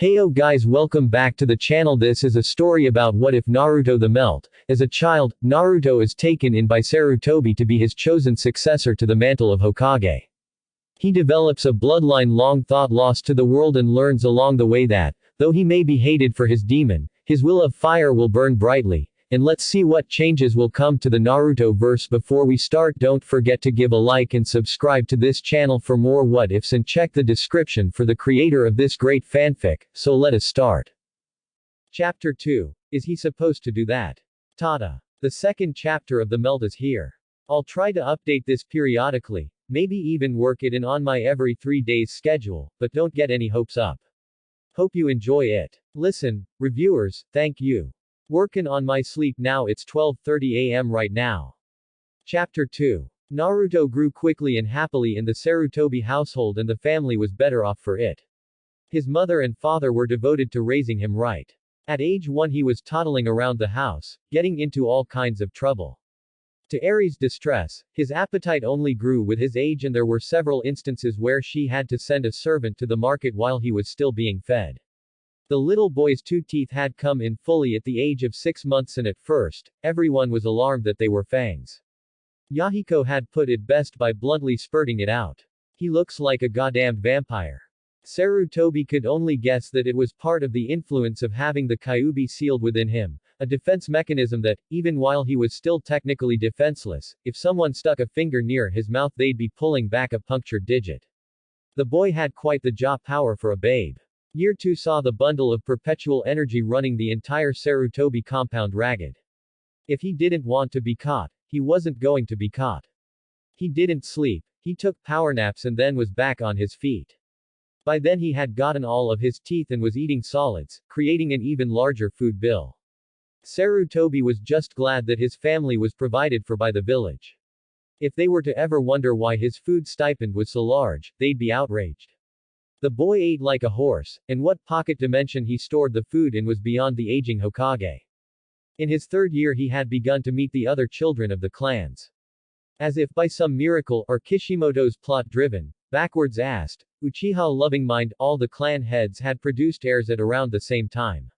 Heyo guys, welcome back to the channel. This is a story about what if Naruto the Melt. As a child, Naruto is taken in by Sarutobi to be his chosen successor to the mantle of Hokage. He develops a bloodline long thought lost to the world and learns along the way that, though he may be hated for his demon, his will of fire will burn brightly. And let's see what changes will come to the Naruto verse. Before we start, don't forget to give a like and subscribe to this channel for more what ifs, and check the description for the creator of this great fanfic. So let us start. Chapter 2. Is he supposed to do that? Tada. The second chapter of The Melt is here. I'll try to update this periodically, maybe even work it in on my every 3 days schedule, but don't get any hopes up. Hope you enjoy it. Listen, reviewers, thank you. Workin' on my sleep now. It's 12:30 a.m. right now. Chapter 2. Naruto grew quickly and happily in the Sarutobi household, and the family was better off for it. His mother and father were devoted to raising him right. At age 1 he was toddling around the house, getting into all kinds of trouble. To Eri's distress, his appetite only grew with his age, and there were several instances where she had to send a servant to the market while he was still being fed. The little boy's 2 teeth had come in fully at the age of 6 months, and at first, everyone was alarmed that they were fangs. Yahiko had put it best by bluntly spurting it out. "He looks like a goddamned vampire." Sarutobi could only guess that it was part of the influence of having the Kyuubi sealed within him, a defense mechanism that, even while he was still technically defenseless, if someone stuck a finger near his mouth they'd be pulling back a punctured digit. The boy had quite the jaw power for a babe. Year 2 saw the bundle of perpetual energy running the entire Sarutobi compound ragged. If he didn't want to be caught, he wasn't going to be caught. He didn't sleep, he took power naps and then was back on his feet. By then he had gotten all of his teeth and was eating solids, creating an even larger food bill. Sarutobi was just glad that his family was provided for by the village. If they were to ever wonder why his food stipend was so large, they'd be outraged. The boy ate like a horse, and what pocket dimension he stored the food in was beyond the aging Hokage. In his 3rd year he had begun to meet the other children of the clans. As if by some miracle, or Kishimoto's plot-driven, backwards-assed, Uchiha-loving mind, all the clan heads had produced heirs at around the same time.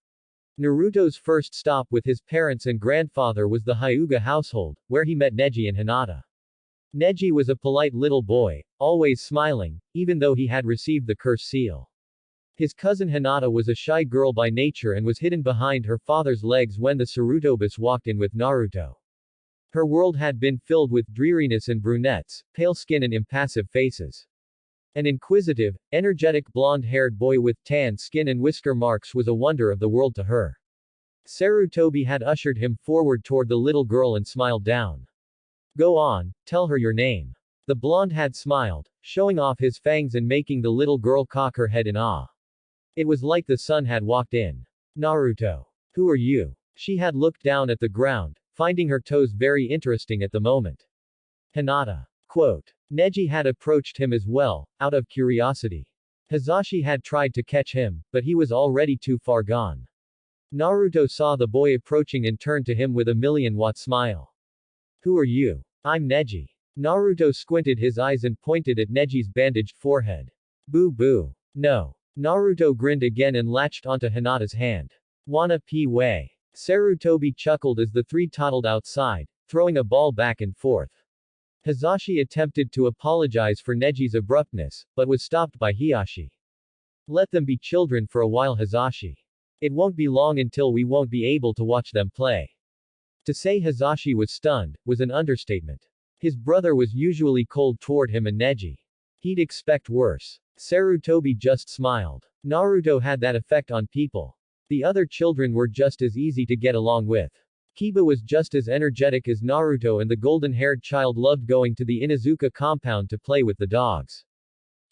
Naruto's first stop with his parents and grandfather was the Hyuga household, where he met Neji and Hinata. Neji was a polite little boy, always smiling, even though he had received the curse seal. His cousin Hinata was a shy girl by nature and was hidden behind her father's legs when the Sarutobis walked in with Naruto. Her world had been filled with dreariness and brunettes, pale skin and impassive faces. An inquisitive, energetic blonde-haired boy with tan skin and whisker marks was a wonder of the world to her. Sarutobi had ushered him forward toward the little girl and smiled down. "Go on, tell her your name." The blonde had smiled, showing off his fangs and making the little girl cock her head in awe. It was like the sun had walked in. "Naruto. Who are you?" She had looked down at the ground, finding her toes very interesting at the moment. Hinata. Quote. Neji had approached him as well, out of curiosity. Hizashi had tried to catch him, but he was already too far gone. Naruto saw the boy approaching and turned to him with a million-watt smile. "Who are you?" "I'm Neji." Naruto squinted his eyes and pointed at Neji's bandaged forehead. "Boo boo. No." Naruto grinned again and latched onto Hinata's hand. "Wanna pee way?" Sarutobi chuckled as the three toddled outside, throwing a ball back and forth. Hizashi attempted to apologize for Neji's abruptness, but was stopped by Hiyashi. "Let them be children for a while, Hizashi. It won't be long until we won't be able to watch them play." To say Hizashi was stunned, was an understatement. His brother was usually cold toward him and Neji. He'd expect worse. Sarutobi just smiled. Naruto had that effect on people. The other children were just as easy to get along with. Kiba was just as energetic as Naruto, and the golden-haired child loved going to the Inuzuka compound to play with the dogs.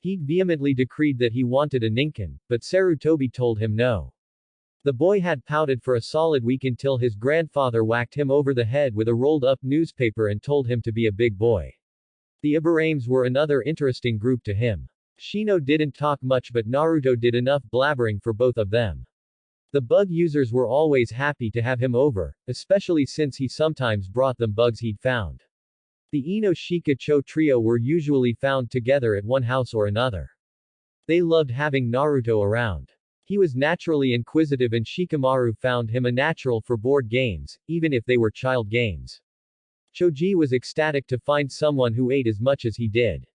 He'd vehemently decreed that he wanted a ninkin, but Sarutobi told him no. The boy had pouted for a solid week until his grandfather whacked him over the head with a rolled-up newspaper and told him to be a big boy. The Ibarames were another interesting group to him. Shino didn't talk much, but Naruto did enough blabbering for both of them. The bug users were always happy to have him over, especially since he sometimes brought them bugs he'd found. The Ino Shika Cho trio were usually found together at one house or another. They loved having Naruto around. He was naturally inquisitive and Shikamaru found him a natural for board games, even if they were child games. Choji was ecstatic to find someone who ate as much as he did.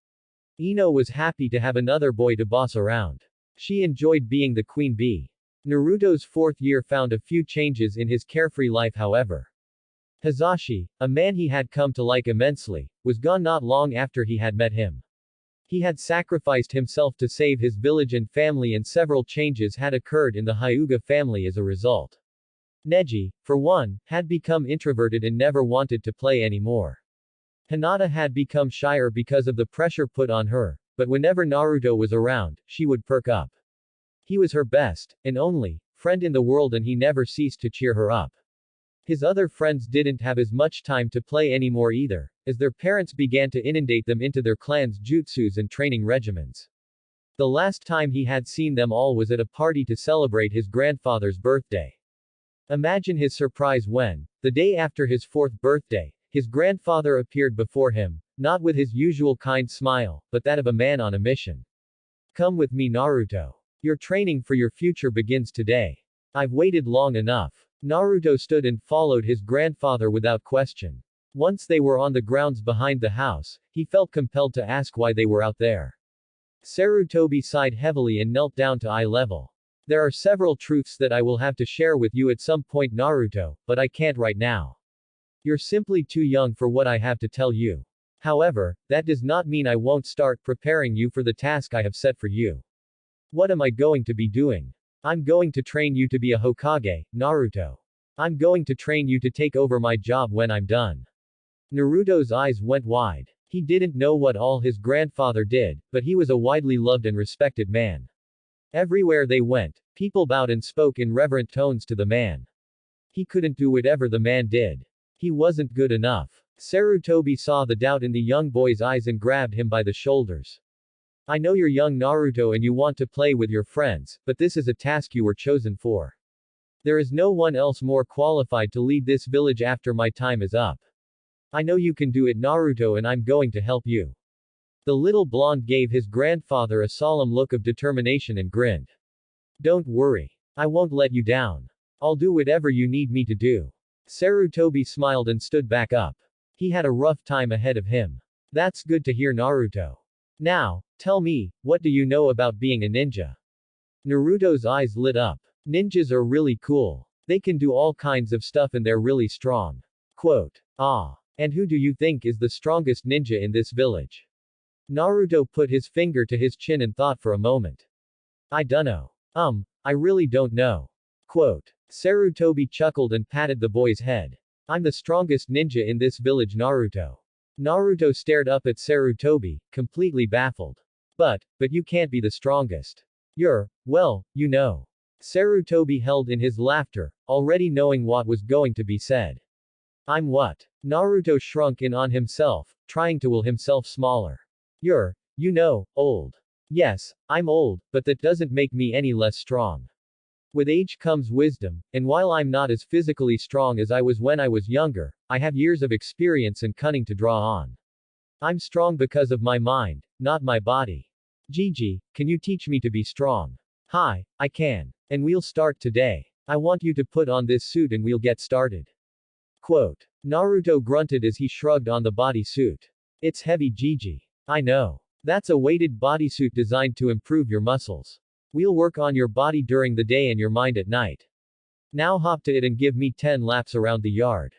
Ino was happy to have another boy to boss around. She enjoyed being the queen bee. Naruto's fourth year found a few changes in his carefree life however. Hazashi, a man he had come to like immensely, was gone not long after he had met him. He had sacrificed himself to save his village and family and several changes had occurred in the Hyuga family as a result. Neji, for one, had become introverted and never wanted to play anymore. Hinata had become shyer because of the pressure put on her, but whenever Naruto was around, she would perk up. He was her best, and only, friend in the world and he never ceased to cheer her up. His other friends didn't have as much time to play anymore either, as their parents began to inundate them into their clan's jutsus and training regimens. The last time he had seen them all was at a party to celebrate his grandfather's birthday. Imagine his surprise when, the day after his fourth birthday, his grandfather appeared before him, not with his usual kind smile, but that of a man on a mission. Come with me Naruto. Your training for your future begins today. I've waited long enough. Naruto stood and followed his grandfather without question. Once they were on the grounds behind the house, he felt compelled to ask why they were out there. Sarutobi sighed heavily and knelt down to eye level. There are several truths that I will have to share with you at some point Naruto, but I can't right now. You're simply too young for what I have to tell you. However, that does not mean I won't start preparing you for the task I have set for you. What am I going to be doing? I'm going to train you to be a Hokage, Naruto. I'm going to train you to take over my job when I'm done. Naruto's eyes went wide. He didn't know what all his grandfather did, but he was a widely loved and respected man. Everywhere they went, people bowed and spoke in reverent tones to the man. He couldn't do whatever the man did. He wasn't good enough. Sarutobi saw the doubt in the young boy's eyes and grabbed him by the shoulders. I know you're young Naruto and you want to play with your friends, but this is a task you were chosen for. There is no one else more qualified to lead this village after my time is up. I know you can do it Naruto and I'm going to help you. The little blonde gave his grandfather a solemn look of determination and grinned. Don't worry. I won't let you down. I'll do whatever you need me to do. Sarutobi smiled and stood back up. He had a rough time ahead of him. That's good to hear Naruto. Now, tell me, what do you know about being a ninja? Naruto's eyes lit up. Ninjas are really cool. They can do all kinds of stuff and they're really strong. Quote. Ah. And who do you think is the strongest ninja in this village? Naruto put his finger to his chin and thought for a moment. I dunno. I really don't know. Quote. Sarutobi chuckled and patted the boy's head. I'm the strongest ninja in this village Naruto. Naruto stared up at Sarutobi, completely baffled. But you can't be the strongest. Well, you know. Sarutobi held in his laughter, already knowing what was going to be said. I'm what? Naruto shrunk in on himself, trying to will himself smaller. Old. Yes, I'm old, but that doesn't make me any less strong. With age comes wisdom, and while I'm not as physically strong as I was when I was younger, I have years of experience and cunning to draw on. I'm strong because of my mind, not my body. Gigi, can you teach me to be strong? Hi, I can. And we'll start today. I want you to put on this suit and we'll get started. Quote. Naruto grunted as he shrugged on the bodysuit. It's heavy Gigi. I know. That's a weighted bodysuit designed to improve your muscles. We'll work on your body during the day and your mind at night. Now hop to it and give me 10 laps around the yard.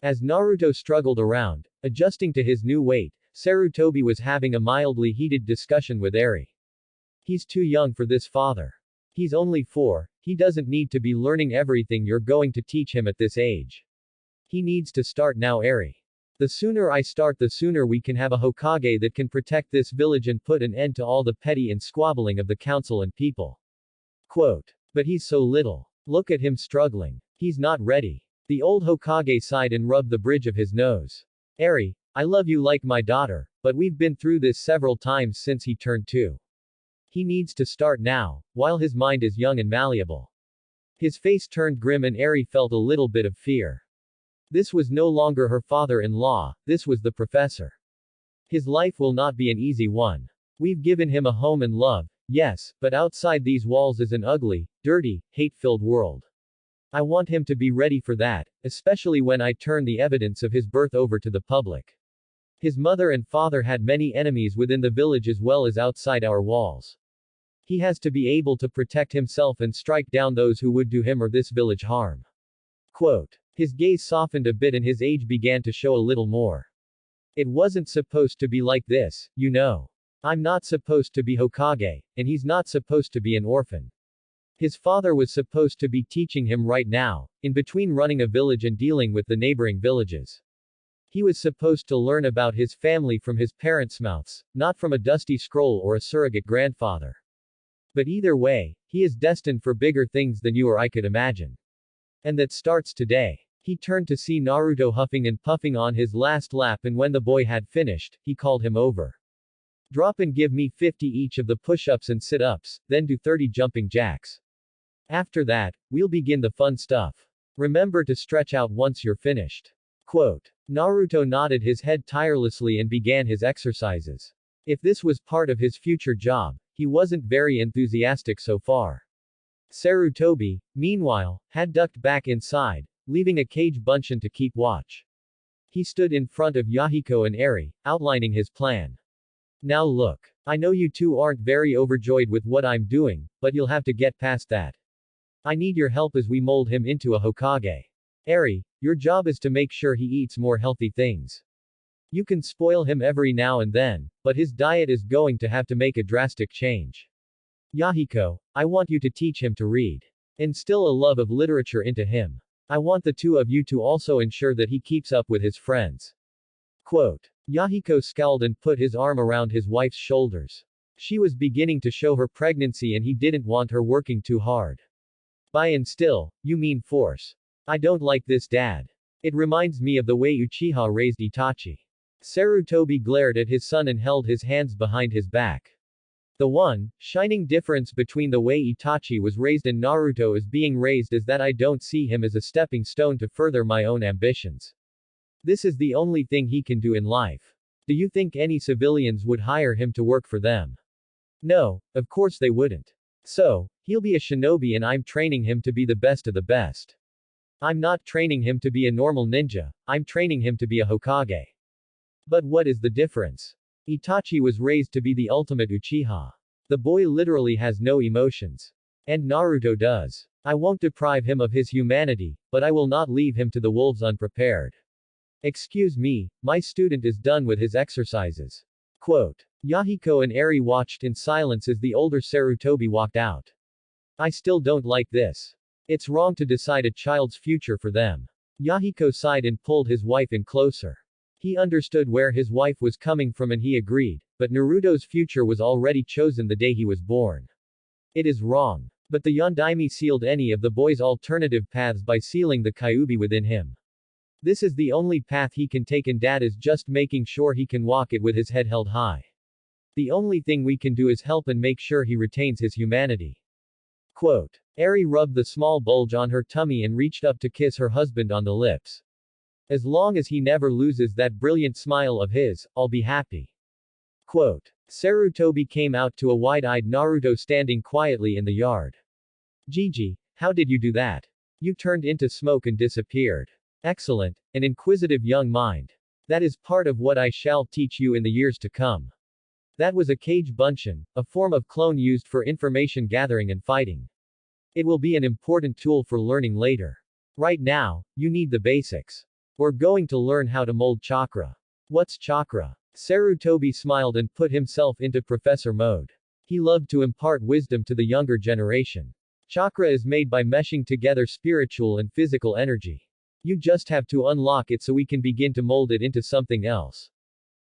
As Naruto struggled around, adjusting to his new weight, Sarutobi was having a mildly heated discussion with Eri. He's too young for this father. He's only 4, he doesn't need to be learning everything you're going to teach him at this age. He needs to start now Eri. The sooner I start the sooner we can have a Hokage that can protect this village and put an end to all the petty and squabbling of the council and people. Quote. But he's so little. Look at him struggling. He's not ready. The old Hokage sighed and rubbed the bridge of his nose. Eri, I love you like my daughter, but we've been through this several times since he turned 2. He needs to start now, while his mind is young and malleable. His face turned grim and Eri felt a little bit of fear. This was no longer her father-in-law, this was the professor. His life will not be an easy one. We've given him a home and love, Yes, but outside these walls is an ugly, dirty, hate-filled world. I want him to be ready for that, especially when I turn the evidence of his birth over to the public. His mother and father had many enemies within the village as well as outside our walls. He has to be able to protect himself and strike down those who would do him or this village harm. Quote. His gaze softened a bit and his age began to show a little more. It wasn't supposed to be like this, you know. I'm not supposed to be Hokage, and he's not supposed to be an orphan. His father was supposed to be teaching him right now, in between running a village and dealing with the neighboring villages. He was supposed to learn about his family from his parents' mouths, not from a dusty scroll or a surrogate grandfather. But either way, he is destined for bigger things than you or I could imagine. And that starts today. He turned to see Naruto huffing and puffing on his last lap, and when the boy had finished, he called him over. Drop and give me 50 each of the push-ups and sit-ups, then do 30 jumping jacks. After that, we'll begin the fun stuff. Remember to stretch out once you're finished. Quote. Naruto nodded his head tirelessly and began his exercises. If this was part of his future job, he wasn't very enthusiastic so far. Sarutobi, meanwhile, had ducked back inside, leaving a cage Bunshin to keep watch. He stood in front of Yahiko and Eri, outlining his plan. Now look. I know you two aren't very overjoyed with what I'm doing, but you'll have to get past that. I need your help as we mold him into a Hokage. Eri, your job is to make sure he eats more healthy things. You can spoil him every now and then, but his diet is going to have to make a drastic change. Yahiko, I want you to teach him to read. Instill a love of literature into him. I want the two of you to also ensure that he keeps up with his friends. Quote. Yahiko scowled and put his arm around his wife's shoulders. She was beginning to show her pregnancy and he didn't want her working too hard. By instill, you mean force. I don't like this, Dad. It reminds me of the way Uchiha raised Itachi. Sarutobi glared at his son and held his hands behind his back. The one, shining difference between the way Itachi was raised and Naruto is being raised is that I don't see him as a stepping stone to further my own ambitions. This is the only thing he can do in life. Do you think any civilians would hire him to work for them? No, of course they wouldn't. So, he'll be a shinobi and I'm training him to be the best of the best. I'm not training him to be a normal ninja, I'm training him to be a Hokage. But what is the difference? Itachi was raised to be the ultimate Uchiha. The boy literally has no emotions. And Naruto does. I won't deprive him of his humanity, but I will not leave him to the wolves unprepared. Excuse me, my student is done with his exercises. Quote. Yahiko and Eri watched in silence as the older Sarutobi walked out. I still don't like this. It's wrong to decide a child's future for them. Yahiko sighed and pulled his wife in closer. He understood where his wife was coming from and he agreed, but Naruto's future was already chosen the day he was born. It is wrong. But the Yondaime sealed any of the boy's alternative paths by sealing the Kyuubi within him. This is the only path he can take and Dad is just making sure he can walk it with his head held high. The only thing we can do is help and make sure he retains his humanity. Quote. Eri rubbed the small bulge on her tummy and reached up to kiss her husband on the lips. As long as he never loses that brilliant smile of his, I'll be happy. Quote. Sarutobi came out to a wide-eyed Naruto standing quietly in the yard. Gigi, how did you do that? You turned into smoke and disappeared. Excellent, an inquisitive young mind. That is part of what I shall teach you in the years to come. That was a kage bunshin, a form of clone used for information gathering and fighting. It will be an important tool for learning later. Right now, you need the basics. We're going to learn how to mold chakra. What's chakra? Sarutobi smiled and put himself into professor mode. He loved to impart wisdom to the younger generation. Chakra is made by meshing together spiritual and physical energy. You just have to unlock it so we can begin to mold it into something else.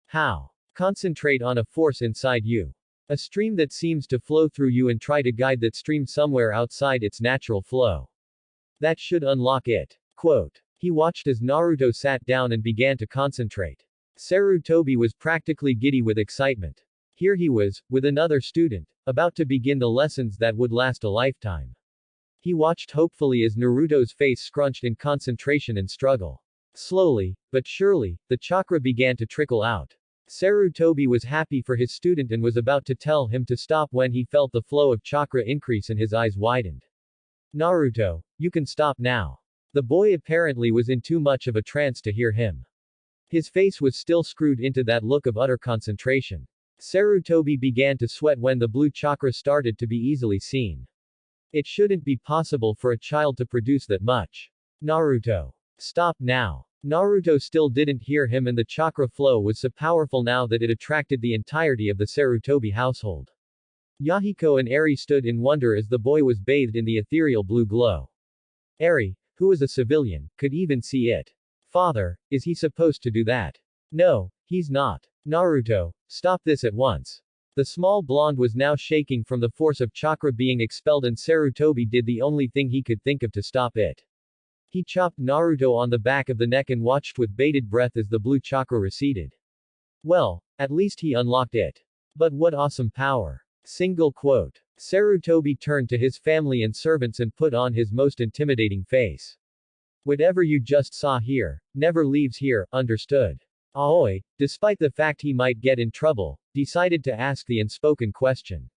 How? Concentrate on a force inside you. A stream that seems to flow through you and try to guide that stream somewhere outside its natural flow. That should unlock it. Quote. He watched as Naruto sat down and began to concentrate. Sarutobi was practically giddy with excitement. Here he was, with another student, about to begin the lessons that would last a lifetime. He watched hopefully as Naruto's face scrunched in concentration and struggle. Slowly, but surely, the chakra began to trickle out. Sarutobi was happy for his student and was about to tell him to stop when he felt the flow of chakra increase and his eyes widened. Naruto, you can stop now. The boy apparently was in too much of a trance to hear him. His face was still screwed into that look of utter concentration. Sarutobi began to sweat when the blue chakra started to be easily seen. It shouldn't be possible for a child to produce that much. Naruto. Stop now. Naruto still didn't hear him, and the chakra flow was so powerful now that it attracted the entirety of the Sarutobi household. Yahiko and Eri stood in wonder as the boy was bathed in the ethereal blue glow. Eri, who was a civilian, could even see it. Father, is he supposed to do that? No, he's not. Naruto, stop this at once. The small blonde was now shaking from the force of chakra being expelled, and Sarutobi did the only thing he could think of to stop it. He chopped Naruto on the back of the neck and watched with bated breath as the blue chakra receded. Well, at least he unlocked it. But what awesome power. Single quote. Sarutobi turned to his family and servants and put on his most intimidating face. Whatever you just saw here, never leaves here, understood? Aoi, despite the fact he might get in trouble, decided to ask the unspoken question.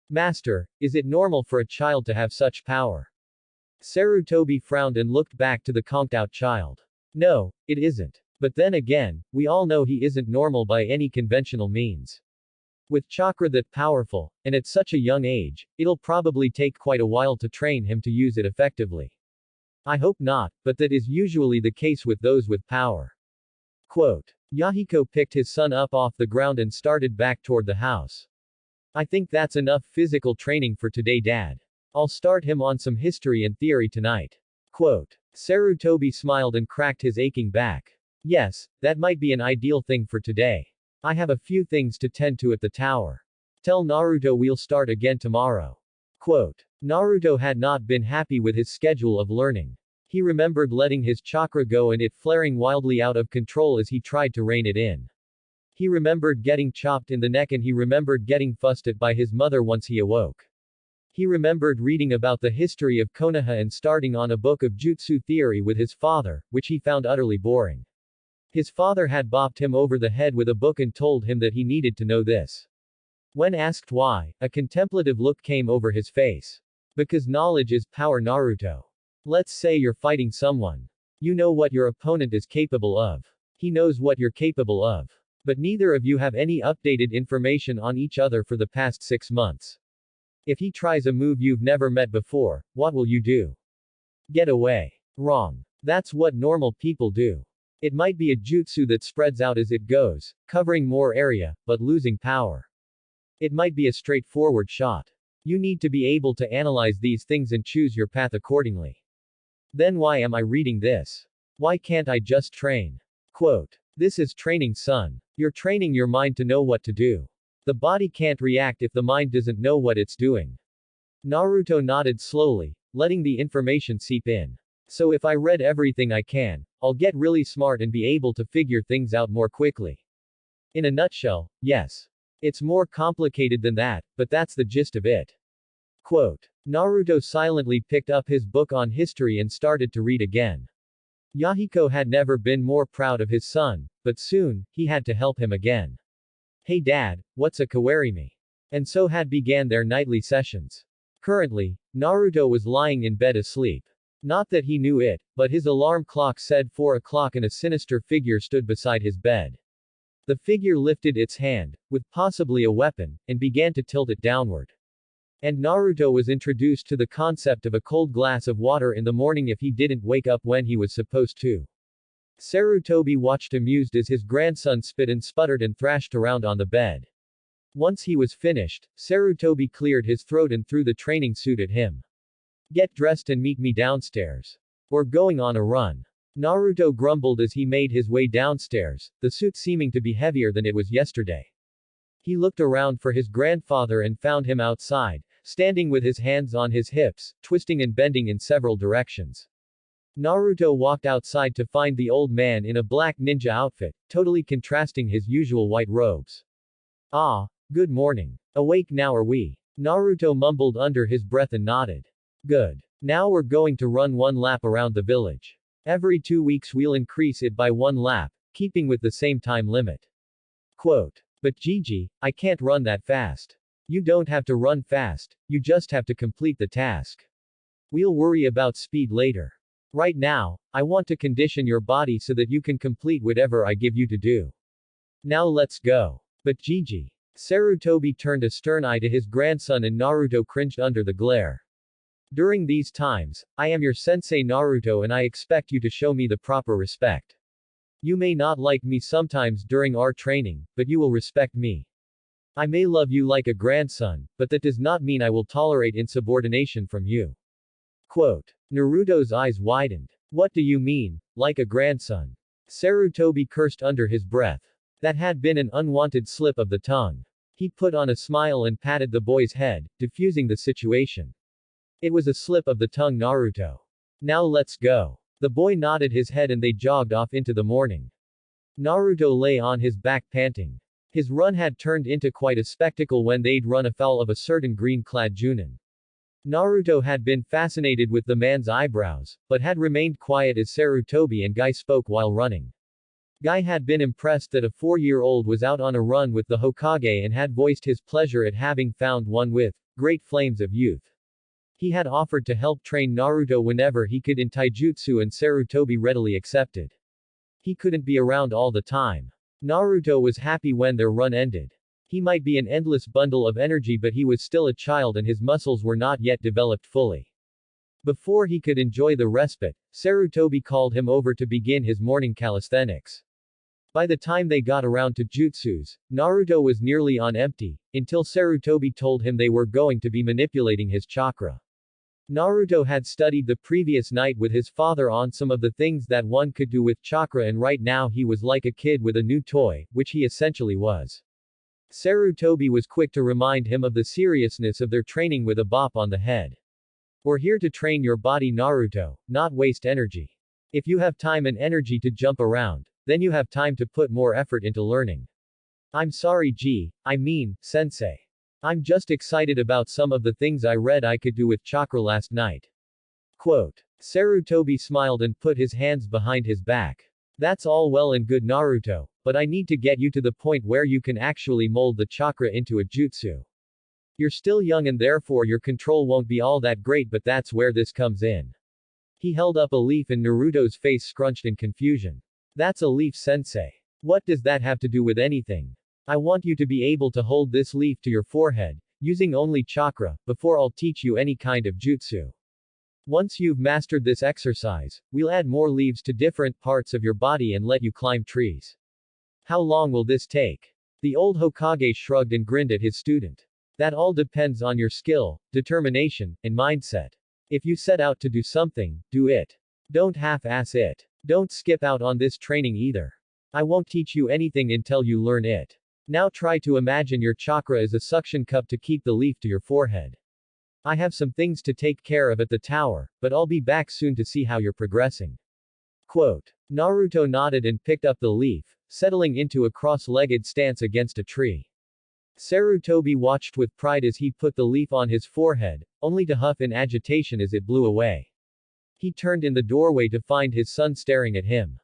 Master, is it normal for a child to have such power? Sarutobi frowned and looked back to the conked-out child. No, it isn't. But then again, we all know he isn't normal by any conventional means. With chakra that powerful, and at such a young age, it'll probably take quite a while to train him to use it effectively. I hope not, but that is usually the case with those with power. Quote. Yahiko picked his son up off the ground and started back toward the house. I think that's enough physical training for today, Dad. I'll start him on some history and theory tonight. Quote. Sarutobi smiled and cracked his aching back. Yes, that might be an ideal thing for today. I have a few things to tend to at the tower. Tell Naruto we'll start again tomorrow. Quote. Naruto had not been happy with his schedule of learning. He remembered letting his chakra go and it flaring wildly out of control as he tried to rein it in. He remembered getting chopped in the neck, and he remembered getting fussed at by his mother once he awoke. He remembered reading about the history of Konoha and starting on a book of jutsu theory with his father, which he found utterly boring. His father had bopped him over the head with a book and told him that he needed to know this. When asked why, a contemplative look came over his face. Because knowledge is power, Naruto. Let's say you're fighting someone. You know what your opponent is capable of. He knows what you're capable of. But neither of you have any updated information on each other for the past 6 months. If he tries a move you've never met before, what will you do? Get away. Wrong. That's what normal people do. It might be a jutsu that spreads out as it goes, covering more area, but losing power. It might be a straightforward shot. You need to be able to analyze these things and choose your path accordingly. Then why am I reading this? Why can't I just train? Quote. This is training, son. You're training your mind to know what to do. The body can't react if the mind doesn't know what it's doing. Naruto nodded slowly, letting the information seep in. So if I read everything I can, I'll get really smart and be able to figure things out more quickly. In a nutshell, yes. It's more complicated than that, but that's the gist of it. Quote. Naruto silently picked up his book on history and started to read again. Yahiko had never been more proud of his son, but soon, he had to help him again. Hey Dad, what's a kawarimi? And so had began their nightly sessions. Currently, Naruto was lying in bed asleep. Not that he knew it, but his alarm clock said 4 o'clock and a sinister figure stood beside his bed. The figure lifted its hand, with possibly a weapon, and began to tilt it downward. And Naruto was introduced to the concept of a cold glass of water in the morning if he didn't wake up when he was supposed to. Sarutobi watched amused as his grandson spit and sputtered and thrashed around on the bed. Once he was finished, Sarutobi cleared his throat and threw the training suit at him. Get dressed and meet me downstairs. We're going on a run. Naruto grumbled as he made his way downstairs, the suit seeming to be heavier than it was yesterday. He looked around for his grandfather and found him outside, standing with his hands on his hips, twisting and bending in several directions. Naruto walked outside to find the old man in a black ninja outfit, totally contrasting his usual white robes. Ah, good morning. Awake now are we? Naruto mumbled under his breath and nodded. Good. Now we're going to run 1 lap around the village. Every 2 weeks we'll increase it by 1 lap, keeping with the same time limit. Quote. But Gigi, I can't run that fast. You don't have to run fast, you just have to complete the task. We'll worry about speed later. Right now, I want to condition your body so that you can complete whatever I give you to do. Now let's go. But Gigi. Sarutobi turned a stern eye to his grandson and Naruto cringed under the glare. During these times, I am your sensei Naruto and I expect you to show me the proper respect. You may not like me sometimes during our training, but you will respect me. I may love you like a grandson, but that does not mean I will tolerate insubordination from you. Quote. Naruto's eyes widened. What do you mean, like a grandson? Sarutobi cursed under his breath. That had been an unwanted slip of the tongue. He put on a smile and patted the boy's head, diffusing the situation. It was a slip of the tongue, Naruto. Now let's go. The boy nodded his head and they jogged off into the morning. Naruto lay on his back panting. His run had turned into quite a spectacle when they'd run afoul of a certain green-clad Junin. Naruto had been fascinated with the man's eyebrows, but had remained quiet as Sarutobi and Guy spoke while running. Guy had been impressed that a 4-year-old was out on a run with the Hokage and had voiced his pleasure at having found one with great flames of youth. He had offered to help train Naruto whenever he could in taijutsu and Sarutobi readily accepted. He couldn't be around all the time. Naruto was happy when their run ended. He might be an endless bundle of energy but he was still a child and his muscles were not yet developed fully. Before he could enjoy the respite, Sarutobi called him over to begin his morning calisthenics. By the time they got around to jutsus, Naruto was nearly on empty, until Sarutobi told him they were going to be manipulating his chakra. Naruto had studied the previous night with his father on some of the things that one could do with chakra and right now he was like a kid with a new toy, which he essentially was. Sarutobi was quick to remind him of the seriousness of their training with a bop on the head. We're here to train your body, Naruto, not waste energy. If you have time and energy to jump around, then you have time to put more effort into learning. I'm sorry sensei. I'm just excited about some of the things I read I could do with chakra last night. Quote. Sarutobi smiled and put his hands behind his back. That's all well and good, Naruto, but I need to get you to the point where you can actually mold the chakra into a jutsu. You're still young and therefore your control won't be all that great, but that's where this comes in. He held up a leaf and Naruto's face scrunched in confusion. That's a leaf, sensei. What does that have to do with anything? I want you to be able to hold this leaf to your forehead, using only chakra, before I'll teach you any kind of jutsu. Once you've mastered this exercise, we'll add more leaves to different parts of your body and let you climb trees. How long will this take? The old Hokage shrugged and grinned at his student. That all depends on your skill, determination, and mindset. If you set out to do something, do it. Don't half-ass it. Don't skip out on this training either. I won't teach you anything until you learn it. Now try to imagine your chakra as a suction cup to keep the leaf to your forehead. I have some things to take care of at the tower, but I'll be back soon to see how you're progressing. Quote. Naruto nodded and picked up the leaf, settling into a cross-legged stance against a tree. Sarutobi watched with pride as he put the leaf on his forehead, only to huff in agitation as it blew away. He turned in the doorway to find his son staring at him.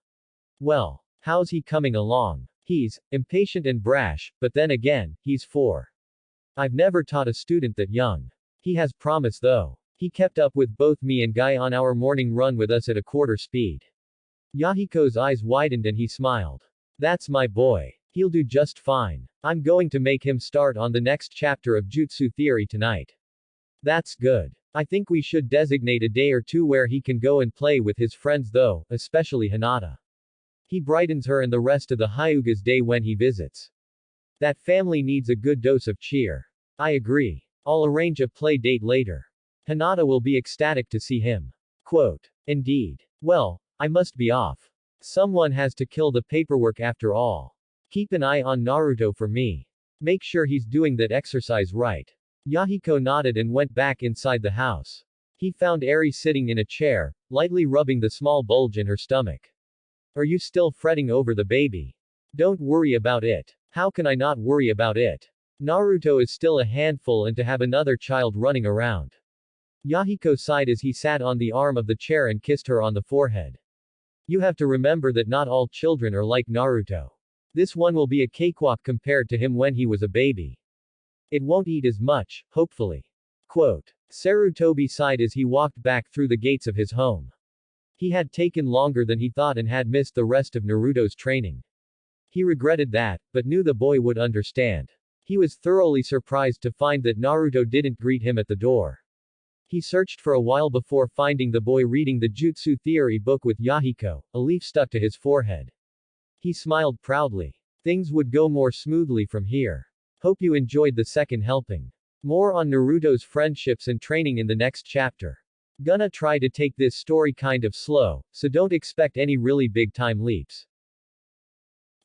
Well, how's he coming along? He's impatient and brash, but then again, he's 4. I've never taught a student that young. He has promise though. He kept up with both me and Guy on our morning run with us at a quarter speed. Yahiko's eyes widened and he smiled. That's my boy. He'll do just fine. I'm going to make him start on the next chapter of Jutsu Theory tonight. That's good. I think we should designate a day or two where he can go and play with his friends though, especially Hinata. He brightens her and the rest of the Hyuga's day when he visits. That family needs a good dose of cheer. I agree. I'll arrange a play date later. Hinata will be ecstatic to see him. Quote. Indeed. Well, I must be off. Someone has to kill the paperwork after all. Keep an eye on Naruto for me. Make sure he's doing that exercise right. Yahiko nodded and went back inside the house. He found Eri sitting in a chair, lightly rubbing the small bulge in her stomach. Are you still fretting over the baby? Don't worry about it. How can I not worry about it? Naruto is still a handful and to have another child running around. Yahiko sighed as he sat on the arm of the chair and kissed her on the forehead. You have to remember that not all children are like Naruto. This one will be a cakewalk compared to him when he was a baby. It won't eat as much, hopefully. Quote. Sarutobi sighed as he walked back through the gates of his home. He had taken longer than he thought and had missed the rest of Naruto's training. He regretted that, but knew the boy would understand. He was thoroughly surprised to find that Naruto didn't greet him at the door. He searched for a while before finding the boy reading the Jutsu Theory book with Yahiko, a leaf stuck to his forehead. He smiled proudly. Things would go more smoothly from here. Hope you enjoyed the second helping. More on Naruto's friendships and training in the next chapter. Gonna try to take this story kind of slow, so don't expect any really big time leaps.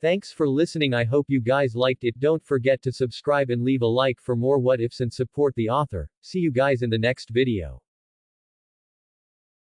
Thanks for listening. I hope you guys liked it. Don't forget to subscribe and leave a like for more what ifs and support the author. See you guys in the next video.